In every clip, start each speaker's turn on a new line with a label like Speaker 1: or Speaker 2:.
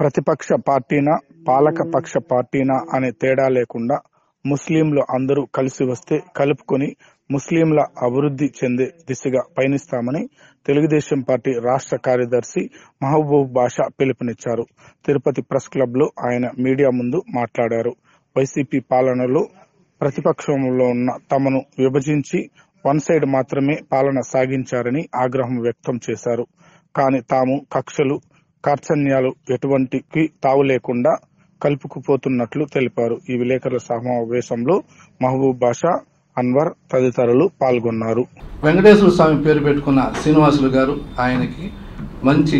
Speaker 1: ప్రతిపక్ష పార్టీనా పాలక పక్ష పార్టీనా అనే తేడా లేకుండా ముస్లింలు అందరూ కలిసి వస్తే కలుపుకొని ముస్లింల అభివృద్ధి చెందే దిశగా పయనిస్తామని తెలుగుదేశం పార్టీ రాష్ట్ర కార్యదర్శి మహబూబ్ బాషా పిలుపునిచ్చారు. తిరుపతి ప్రెస్ క్లబ్ లో ఆయన మీడియా ముందు మాట్లాడారు. వైసీపీ పాలనలో ప్రతిపక్షంలో ఉన్న తమను విభజించి వన్ సైడ్ మాత్రమే పాలన సాగించారని ఆగ్రహం వ్యక్తం చేశారు. కానీ తాము కక్షలు కార్చన్యాలు ఎటువంటికి తావు లేకుండా కలుపుకుపోతున్నట్లు తెలిపారు. ఈ విలేకరుల సమావేశంలో మహబూబ్ బాషా, అన్వర్ తదితరులు పాల్గొన్నారు.
Speaker 2: వెంకటేశ్వర స్వామి పేరు పెట్టుకున్న శ్రీనివాసులు గారు, ఆయనకి మంచి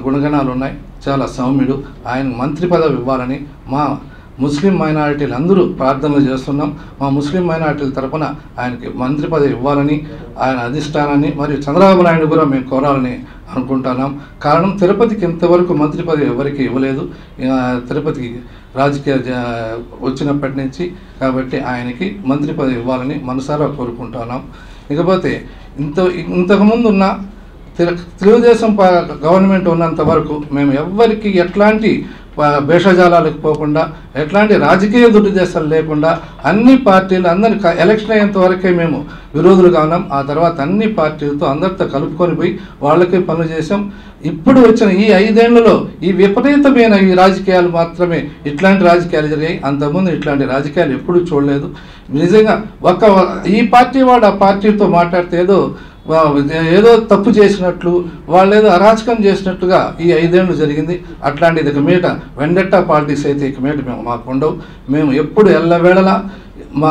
Speaker 2: గుణగణాలు ఉన్నాయి, చాలా సౌమ్యుడు. ఆయన మంత్రి పదవి ఇవ్వాలని మా ముస్లిం మైనారిటీలు అందరూ ప్రార్థనలు చేస్తున్నాం. మా ముస్లిం మైనారిటీల తరఫున ఆయనకి మంత్రి పదవి ఇవ్వాలని ఆయన అధిష్టానాన్ని మరియు చంద్రబాబు నాయుడు కూడా మేము కోరాలని అనుకుంటున్నాం. కారణం, తిరుపతికి ఇంతవరకు మంత్రి పదవి ఎవరికి ఇవ్వలేదు, తిరుపతికి రాజకీయ వచ్చినప్పటి నుంచి. కాబట్టి ఆయనకి మంత్రి పదవి ఇవ్వాలని మనసారా కోరుకుంటున్నాం. ఇకపోతే ఇంతకుముందు ఉన్న తెలుగుదేశం గవర్నమెంట్ ఉన్నంత వరకు మేము ఎవ్వరికి ఎట్లాంటి భేషజాలాలకు పోకుండా, ఎట్లాంటి రాజకీయ దుర్దేశాలు లేకుండా అన్ని పార్టీలు అందరి ఎలక్షన్ అయ్యేంత వరకే మేము విరోధులుగా ఉన్నాం. ఆ తర్వాత అన్ని పార్టీలతో అందరితో కలుపుకొని పోయి వాళ్ళకే పనులు చేసాం. ఇప్పుడు వచ్చిన ఈ 5 ఏళ్లలో ఈ విపరీతమైన ఈ రాజకీయాలు మాత్రమే ఇట్లాంటి రాజకీయాలు జరిగాయి. అంతకుముందు ఇట్లాంటి రాజకీయాలు ఎప్పుడూ చూడలేదు. నిజంగా ఈ పార్టీ వాడు ఆ పార్టీతో మాట్లాడితే ఏదో తప్పు చేసినట్లు, వాళ్ళు ఏదో అరాచకం చేసినట్టుగా ఈ 5 ఏళ్ళు జరిగింది. అట్లాంటిది ఇక మీట వెండెట్టా పాలిటిక్స్ అయితే ఇక మీట మాకు ఉండవు. మేము ఎప్పుడు ఎల్లవేళలా మా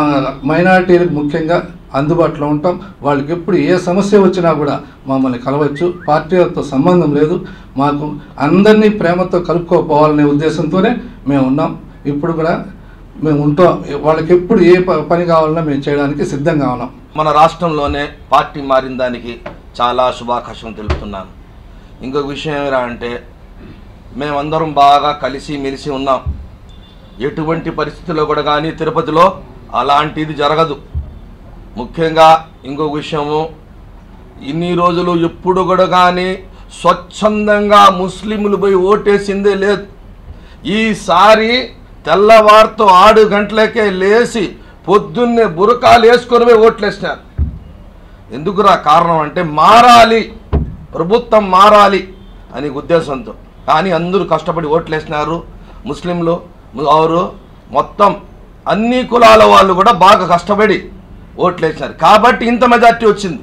Speaker 2: మైనారిటీలకు ముఖ్యంగా అందుబాటులో ఉంటాం. వాళ్ళకి ఎప్పుడు ఏ సమస్య వచ్చినా కూడా మమ్మల్ని కలవచ్చు. పార్టీలతో సంబంధం లేదు. మాకు అందరినీ ప్రేమతో కలుపుకోపోవాలనే ఉద్దేశంతోనే మేము ఉన్నాం. ఇప్పుడు కూడా మేము ఉంటాం. వాళ్ళకి ఎప్పుడు ఏ పని కావాలన్నా మేము చేయడానికి సిద్ధంగా ఉన్నాం.
Speaker 3: మన రాష్ట్రంలోనే పార్టీ మారిన దానికి చాలా శుభాకాంక్షలు తెలుపుతున్నాను. ఇంకొక విషయం ఏమిరా అంటే, మేమందరం బాగా కలిసి మెలిసి ఉన్నాం. ఎటువంటి పరిస్థితుల్లో కూడా కానీ తిరుపతిలో అలాంటిది జరగదు. ముఖ్యంగా ఇంకొక విషయము, ఇన్ని రోజులు ఎప్పుడు కూడా కానీ స్వచ్ఛందంగా ముస్లింలు పోయి ఓటేసిందే లేదు. ఈసారి తెల్లవారితో 6 గంటలకే లేచి పొద్దున్నే బురకాలు వేసుకొని పోయి ఓట్లేసినారు. ఎందుకురా కారణం అంటే, మారాలి, ప్రభుత్వం మారాలి అని ఉద్దేశంతో. కానీ అందరూ కష్టపడి ఓట్లేసినారు. ముస్లింలు ఎవరు మొత్తం అన్ని కులాల వాళ్ళు కూడా బాగా కష్టపడి ఓట్లేసినారు. కాబట్టి ఇంత మెజార్టీ వచ్చింది.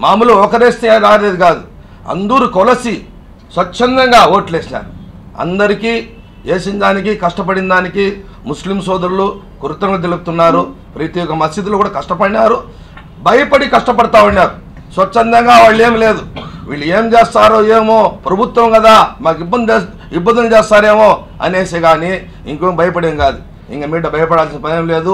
Speaker 3: మామూలు ఒకరేస్తే రాలేదు కాదు, అందరూ కొలసి స్వచ్ఛందంగా ఓట్లేసినారు. అందరికీ వేసిన దానికి, కష్టపడిన దానికి ముస్లిం సోదరులు కృతజ్ఞతలు తెలుపుతున్నారు. ప్రతి ఒక్క మసీదులు కూడా కష్టపడినారు, భయపడి కష్టపడతా ఉన్నారు. స్వచ్ఛందంగా వాళ్ళు ఏం లేదు, వీళ్ళు ఏం చేస్తారో ఏమో, ప్రభుత్వం కదా మాకు ఇబ్బందులు చేస్తారేమో అనేసి కానీ ఇంకేం భయపడేం కాదు. ఇంకా మీట భయపడాల్సిన పని లేదు.